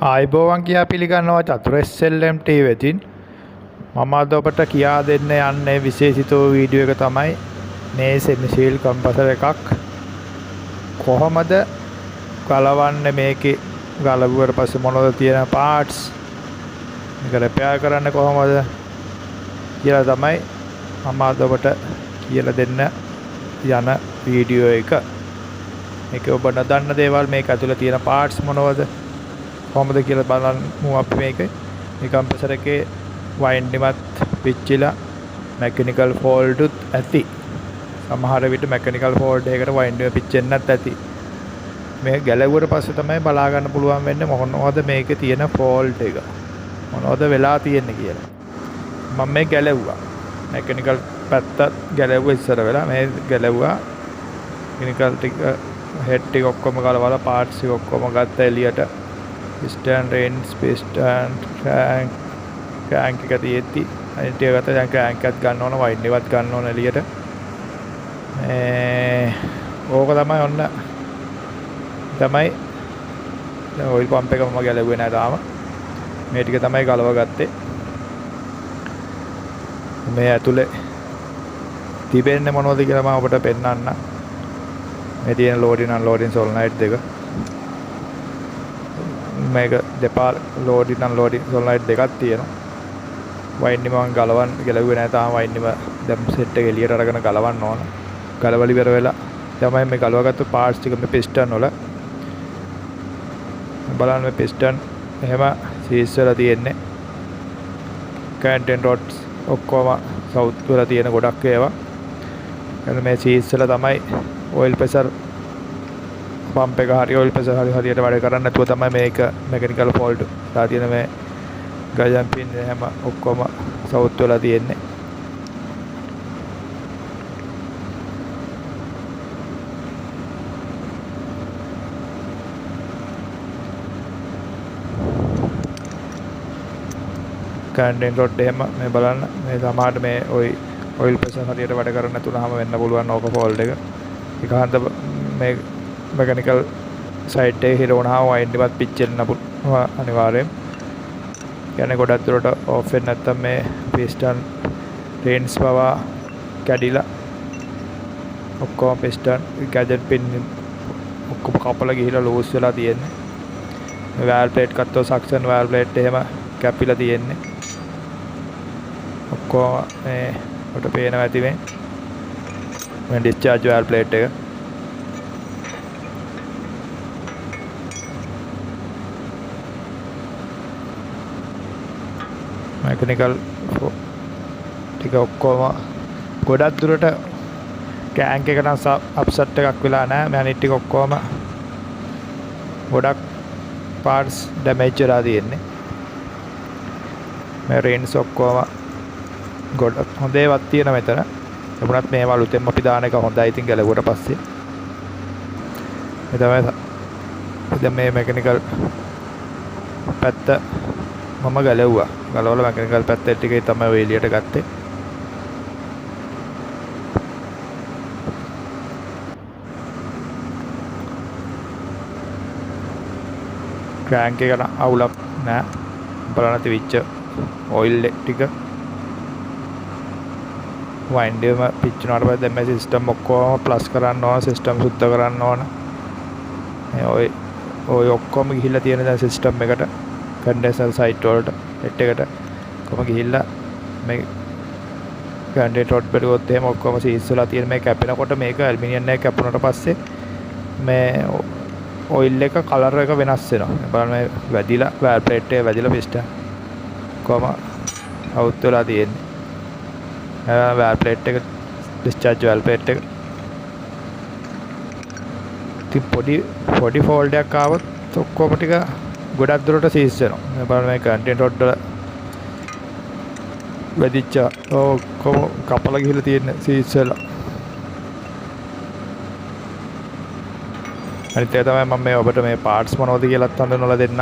ආයිබෝවන් කියා පිළිගන්නවා චතුර SLMT වෙතින් මම අද ඔබට කියා දෙන්න යන්නේ විශේෂිත වීඩියෝ එක තමයි මේ semi seal compressor එකක් කොහොමද ගලවන්නේ මේකේ ගලවුවට පස්සේ මොනවද තියෙන parts මේක repair කරන්න කොහොමද කියලා තමයි මම අද ඔබට කියලා දෙන්න යන වීඩියෝ එක. මේක ඔබ නොදන්න දේවල් මේක ඇතුලේ තියෙන parts මොනවද කොහොමද කියලා බලමු අපි මේකේ. මේ compressor එකේ winding එකත් පිච්චිලා mechanical fault උත් ඇති. සමහර විට mechanical fault එකකට winding එක පිච්චෙන්නත් ඇති. මේ ගැලවුවට පස්සේ තමයි බලා ගන්න පුළුවන් වෙන්නේ මොනවද මේකේ තියෙන fault එක. මොනවද වෙලා තියෙන්නේ කියලා. මම මේ ගැලවුවා. mechanical පැත්ත ගැලවුවා ඉස්සර වෙලා මේ ගැලවුවා. mechanical ටික head ටික ඔක්කොම ගලවලා parts ටික ඔක්කොම ගත්ත එළියට. piston range piston crank එක තියෙද්දි අනිත් එක ගත්තා. දැන් crank එකත් ගන්න ඕන winding එකත් ගන්න ඕන එළියට. ඕක තමයි ඔන්න තමයි දැන් oil pump එක මම ගැලවුවේ නැහැ තාම. මේ ටික තමයි ගලව ගත්තේ. මේ ඇතුලේ තිබෙන්නේ මොනවද කියලා මම ඔබට පෙන්නන්න. මේ තියෙන loading unloading solenoid දෙක. මේක දෙපාර loading unloading solenoid දෙකක් තියෙනවා. winding මම ගැලවුවේ නැහැ තාම. winding දැන් set එක එළියට අරගෙන ගලවන්න ඕන. ගලවලි ඉවර වෙලා තමයි මේ ගලවගත්තු parts ටික මේ piston වල බලන්න. මේ piston එහෙම සීස් වෙලා තියෙන්නේ. canting rods ඔක්කොම south වල තියෙන ගොඩක් ඒවා. එතන මේ සීස් වල තමයි oil pressure pump එක හරි oil pressure හරියට වැඩ කරන්නේ නැතුව තමයි මේක mechanical fault ලා තියෙන. මේ ගජන් පින් එහෙම ඔක්කොම south වල තියෙන්නේ. canting rod එහෙම මේ බලන්න. මේ සමහරට මේ oil pressure හරියට වැඩ කරන්නේ නැතුනහම වෙන්න පුළුවන් ඕක fault එක. ඒකහන්ත මේ mechanical side එකේ හිර වුණාම winding එකත් පිච්චෙන්න අනිවාර්යයෙන්. කියන්නේ ගොඩක් දුරට off වෙන්නේ නැත්තම් මේ piston range පවා කැඩිලා ඔක්කොම piston gadget pin ඔක්කොම කපලා ගිහිලා loose වෙලා තියෙන්නේ. valve plate එකත් suction valve plate එහෙම කැපිලා තියෙන්නේ. ඔක්කොම මේ ඔකට පේනවා ඇති මේ discharge valve plate එක. mechanical ටික ඔක්කොම ගොඩක් දුරට crank එක නම් upset එකක් වෙලා නැහැ. මේ අනිත් ටික ඔක්කොම ගොඩක් parts damage වෙලා තියෙන්නේ. මේ range ඔක්කොම ගොඩක් හොඳ ඒවාක් තියෙන මෙතන. එමුණත් මේවා අලුතෙන්ම අපි දාන එක හොඳයි. ඉතින් ගැලවුවට පස්සේ මේ තමයි දැන් මේ mechanical පැත්ත මම ගැලවුවා. ගලවලා mechanical පැත්ත ටිකේ තමයි ඔය එළියට ගත්තේ. crank එක අවුලක් නෑ. බලන්න තිවිච්ච oil ටික winding එක පිච්චුනාට පස්සේ දැන් මේ system ඔක්කොම plus කරන්න ඕන. system සුද්ධ කරන්න ඕන. මේ ඔය ඔක්කොම ගිහිල්ලා තියෙන දැන් system එකට condenser site වලට head එකට කොහොම ගිහිල්ලා මේ canting rod බැලුවොත් එහෙම ඔක්කොම සීස් වෙලා තියෙන. මේ කැපෙනකොට මේක ඇලුමිනියම් එක කැපුණාට පස්සේ මේ oil එක color එක වෙනස් වෙනවා. බලන්න මේ වැදිලා valve plate එක වැදිලා piston කොහොම out වෙලා තියෙන්නේ. valve plate එක discharge valve plate එක ඉතින් පොඩි fault එකක් ආවොත් ඔක්කොම ටික ගොඩක් දුරට සීස් වෙනවා. මේ බලන්න මේ canting rod වල වැදිච්ච ඔක්කොම කපලා ගිහලා තියෙන සීස් වෙලා. අනිත් එක තමයි මම මේ ඔබට මේ parts මොනවද කියලාත් හඳුන්වලා දෙන්න.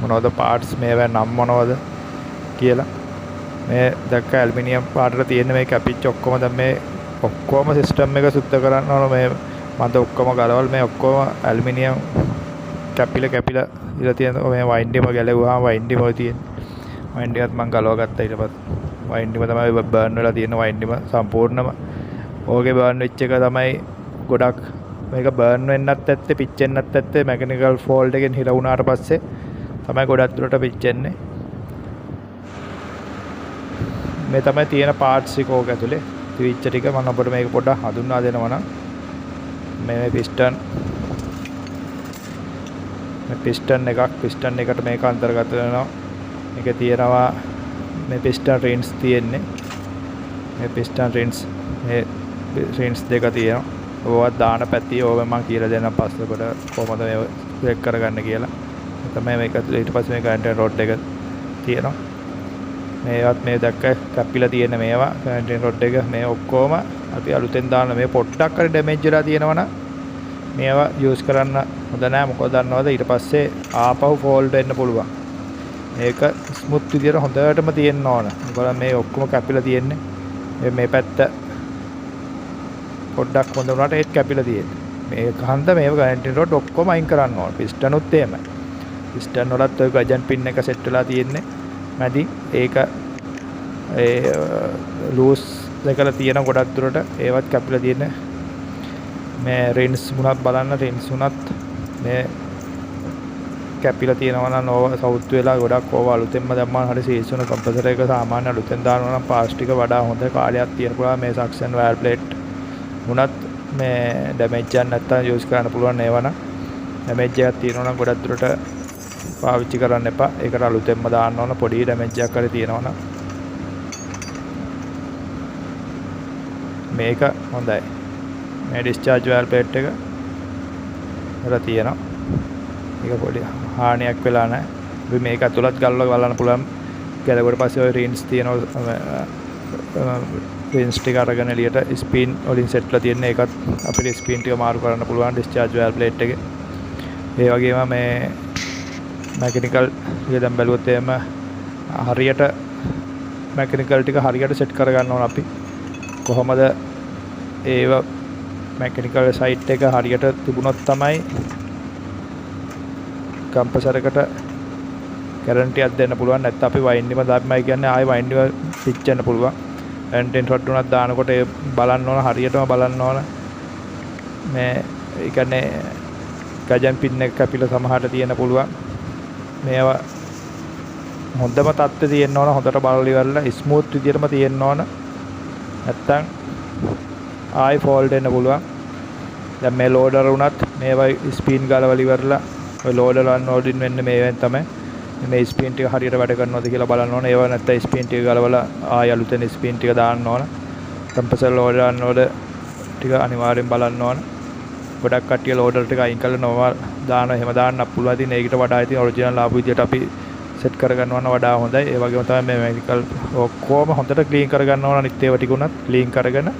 මොනවද parts මේවා නම් මොනවද කියලා. මේ දැක්ක ඇලුමිනියම් පාටට තියෙන මේ කැපිච්ච ඔක්කොම දැන් මේ ඔක්කොම සිස්ටම් එක සුද්ධ කරන්න ඕන. මේ මන්ද ඔක්කොම ගලවල මේ ඔක්කොම ඇලුමිනියම් කැපිලා ඉතින් තියෙන මේ වයින්ඩිම ගැලවුවාම වයින්ඩිම තියෙන වයින්ඩිම එකත් මම ගලව ගත්තා. ඊට පස්සේ වයින්ඩිම තමයි බර්න් වෙලා තියෙන වයින්ඩිම සම්පූර්ණම. ඕකේ බර්න් වෙච්ච එක තමයි ගොඩක් මේක බර්න් වෙන්නත් ඇත්තේ පිච්චෙන්නත් ඇත්තේ මැකනිකල් ෆෝල්ට් එකෙන් හිර වුණාට පස්සේ තමයි ගොඩක් දුරට පිච්චෙන්නේ. මේ තමයි තියෙන පාර්ට්ස් ටික ඕක ඇතුලේ තිවිච්ච ටික. මම ඔබට මේක පොඩ්ඩක් හඳුන්වා දෙනවා නම් මේ පිස්ටන් එකක් පිස්ටන් එකට මේක අන්තර්ගත වෙනවා. මේකේ තියෙනවා මේ පිස්ටන් රින්ස් තියෙන්නේ. මේ පිස්ටන් රින්ස් මේ රින්ස් දෙක තියෙනවා. ඔයවත් දාන පැත්තේ ඕක මම කියලා දෙන්නම් පස්සේ ඔබට කොහොමද මේ චෙක් කරගන්න කියලා. තමයි මේක ඇතුලේ ඊට පස්සේ මේ කන්ටේනර් රොඩ් එක තියෙනවා. මේවත් මේ දැක්ක කැපිලා තියෙන මේවා කන්ටේනර් රොඩ් එක මේ ඔක්කොම අපි අලුතෙන් දාන මේ පොඩ්ඩක් හරි ඩැමේජ් වෙලා තියෙනවනම් මේවා යූස් කරන්න හොඳ නැහැ. මොකද දන්නවද ඊට පස්සේ ආපහු ෆෝල්ඩ් වෙන්න පුළුවන්. මේක ස්මූත් විදියට හොඳටම තියෙන්න ඕන. මොකද මේ ඔක්කොම කැපිලා තියෙන්නේ. මේ පැත්ත පොඩ්ඩක් හොඳ වුණාට ඒත් කැපිලා තියෙන්නේ. මේ කහන්ද මේව කන්ටේනර් රොඩ් ඔක්කොම අයින් කරන්න ඕන. පිස්ටනුත් එහෙමයි. පිස්ටන් වලත් ඔය ගජන් පින් එක සෙට් වෙලා තියෙන්නේ. මැදි ඒක ඒ ලූස් දෙකලා තියෙන ගොඩක් දුරට ඒවත් කැපිලා තියෙන්නේ. මේ රින්ස් මුණත් බලන්න රින්ස් උනත් මේ කැපිලා තියෙනවා නම් ඕව සවුත් වෙලා ගොඩක් ඕව අලුතෙන්ම දැම්මම හරි සීස් වෙන කම්ප්‍රෙසර් එක සාමාන්‍ය අලුතෙන් දානවා නම් පාස් ටික වඩා හොඳ කාලයක් තියෙන පුළුවන්. මේ සක්ෂන් වයර් ප්ලේට් උනත් මේ ඩැමේජ් එකක් නැත්තම් යූස් කරන්න පුළුවන්. ඒවා නම් ඩැමේජ් එකක් තියෙනවා නම් ගොඩක් දුරට පාවිච්චි කරන්න එපා. ඒකට අලුතෙන්ම දාන්න ඕන. පොඩි ඩැමේජ් එකක් හරි තියෙනවා නම් මේක හොඳයි. මේ ඩිස්චාර්ජ් වයර් ප්ලේට් එක හරි තියෙනවා. ඒක පොඩි හානියක් වෙලා නැහැ. අපි මේක ඇතුළත් ගල්වලා බලන්න පුළුවන්. ගැලුවට පස්සේ ඔය රින්ස් තියෙනවා. රින්ස් ටික අරගෙන එළියට ස්පීන් වලින් සෙට්ලා තියෙන එකත් අපිට ස්පීන් ටික මාරු කරන්න පුළුවන් ඩිස්චාර්ජ් වයර් ප්ලේට් එකේ. ඒ වගේම මේ මැකනිකල් එක දැන් බැලුවොත් එහෙම හරියට මැකනිකල් ටික හරියට සෙට් කරගන්න ඕන අපි. කොහොමද ඒව මැකනිකල් සයිට් එක හරියට තිබුණොත් තමයි කම්ප්‍රෙසර් එකට ගැරන්ටියක් දෙන්න පුළුවන්. නැත්නම් අපි වයින්ඩිම දාපමයි කියන්නේ ආයෙ වයින්ඩිම පිච්චෙන්න පුළුවන්. කන්ටේනර් රොඩ් උනත් දානකොට ඒ බලන්න ඕන හරියටම බලන්න ඕන. මේ ඒ කියන්නේ ගජන් පින් එක කැපිලා සමහරට තියෙන පුළුවන්. මේවා හොඳම තත්ත්වයේ තියෙන්න ඕන. හොඳට බලලා ඉවරලා ස්මූත් විදියටම තියෙන්න ඕන. නැත්තම් ආයි ෆෝල්ඩ් වෙන්න පුළුවන්. දැන් මේ ලෝඩර් උනත් මේවා ස්පීන් ගලවලා ඉවරලා ඔය ලෝඩර් අන්ලෝඩින් වෙන්නේ මේවෙන් තමයි. මේ ස්පීන් ටික හරියට වැඩ කරනවද කියලා බලන්න ඕන. ඒවා නැත්තම් ස්පීන් ටික ගලවලා ආයි අලුතෙන් ස්පීන් ටික දාන්න ඕන. කම්ප්‍රෙසර් ලෝඩර් අන්ලෝඩර් ටික අනිවාර්යෙන් බලන්න ඕන. ගොඩක් කට්ටිය ලෝඩර් ටික අයින් කරලා නොවා දාන එහෙම දාන්න පුළුවන්. ඉතින් ඒකට වඩා ඉතින් ඔරිජිනල් ආපු විදියට අපි සෙට් කරගන්නවා නම් වඩා හොඳයි. ඒ වගේම තමයි මේ මෙඩිකල් ඔක්කොම හොඳට ක්ලීන් කරගන්න ඕන. අනිත් ඒවා ටික උනත් ක්ලීන් කරගෙන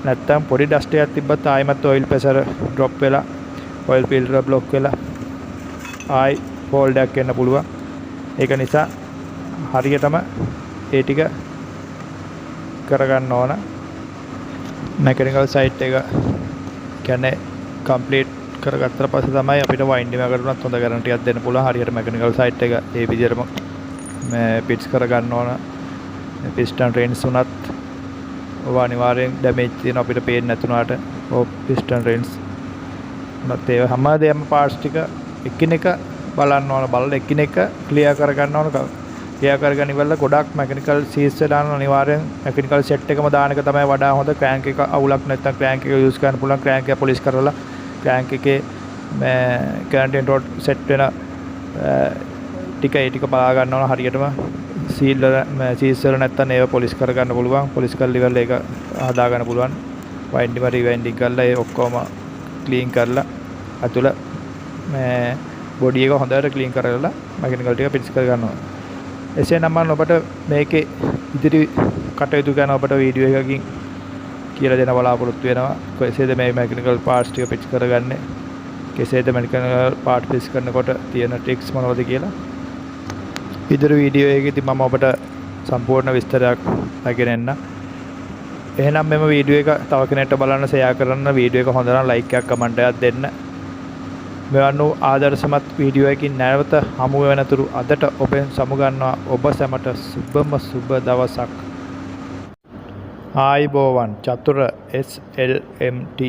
නැත්තම් පොඩි ඩස්ට් එකක් තිබ්බත් ආයෙමත් ඔයිල් ප්‍රෙෂර් ඩ්‍රොප් වෙලා ඔයිල් ෆිල්ටර් බ්ලොක් වෙලා ආයි ෆෝල්ඩ් එකක් එන්න පුළුවන්. ඒක නිසා හරියටම ඒ ටික කරගන්න ඕන. මැකනිකල් සයිට් එක කියන්නේ කම්ප්ලීට් කරගත්තට පස්සේ තමයි අපිට වයින්ඩිම එකකට උනත් හොඳ ගැරන්ටියක් දෙන්න පුළුවන්. හරියට මැකනිකල් සයිට් එක ඒ විදිහටම මේ පිට්ස් කරගන්න ඕන. පිස්ටන් රින්ස් උනත් ඔය අනිවාර්යෙන් ඩැමේජ් තියෙන අපිට පේන්නේ නැතුණාට ඔය පිස්ටන් රින්ස් උනත් ඒ හැමදේම පාර්ට්ස් ටික එකිනෙක බලන්න ඕන. බලලා එකිනෙක ක්ලියර් කරගන්න ඕන. ක්ලියර් කරගෙන ඉවරලා ගොඩක් මැකනිකල් සීස් දාන්න අනිවාර්යෙන් මැකනිකල් සෙට් එකම දාන එක තමයි වඩා හොඳ. ක්‍රෑන්ක් එක අවුලක් නැත්නම් ක්‍රෑන්ක් එක යූස් කරන්න පුළුවන්. ක්‍රෑන්ක් එක පොලිෂ් කරලා ක්‍රෑන්ක් එකේ මේ කන්ටේනර් රොඩ් සෙට් වෙන ටික ඒ ටික බලා ගන්න ඕන. හරියටම සීල් සීස් වල නැත්නම් ඒව පොලිෂ් කරගන්න පුළුවන්. පොලිෂ් කරලා ඉවරලා ඒක හදා ගන්න පුළුවන්. වයින්ඩිම රිවයින්ඩින් කරලා ඒ ඔක්කොම ක්ලීන් කරලා අතුල මේ බොඩි එක හොඳට ක්ලීන් කරලා මැකනිකල් ටික පිටස් කර ගන්නවා. එසේනම් මම ඔබට මේකේ ඉදිරි කටයුතු ගැන ඔබට වීඩියෝ එකකින් කියලා දෙන්න බලාපොරොත්තු වෙනවා. කෙසේද මේ මැකනිකල් පාර්ට්ස් ටික පිටස් කරගන්නේ, කෙසේද මැකනිකල් පාර්ට් පිටස් කරනකොට තියෙන ට්‍රික්ස් මොනවද කියලා ඉදිරි වීඩියෝ එකේදී මම ඔබට සම්පූර්ණ විස්තරයක් අරගෙන එන්න. එහෙනම් මෙම වීඩියෝ එක තව කෙනෙක්ට බලන්න ෂෙයා කරන්න. වීඩියෝ එක හොඳ නම් ලයික් එකක් කමෙන්ට් එකක් දෙන්න. මෙවන් වූ ආදර්ශමත් වීඩියෝ එකකින් නැවත හමු වෙනතුරු අදට ඔබෙන් සමුගන්නවා ඔබ සැමට සුබම සුබ දවසක්. ආයිබෝවන් චතුර SLMT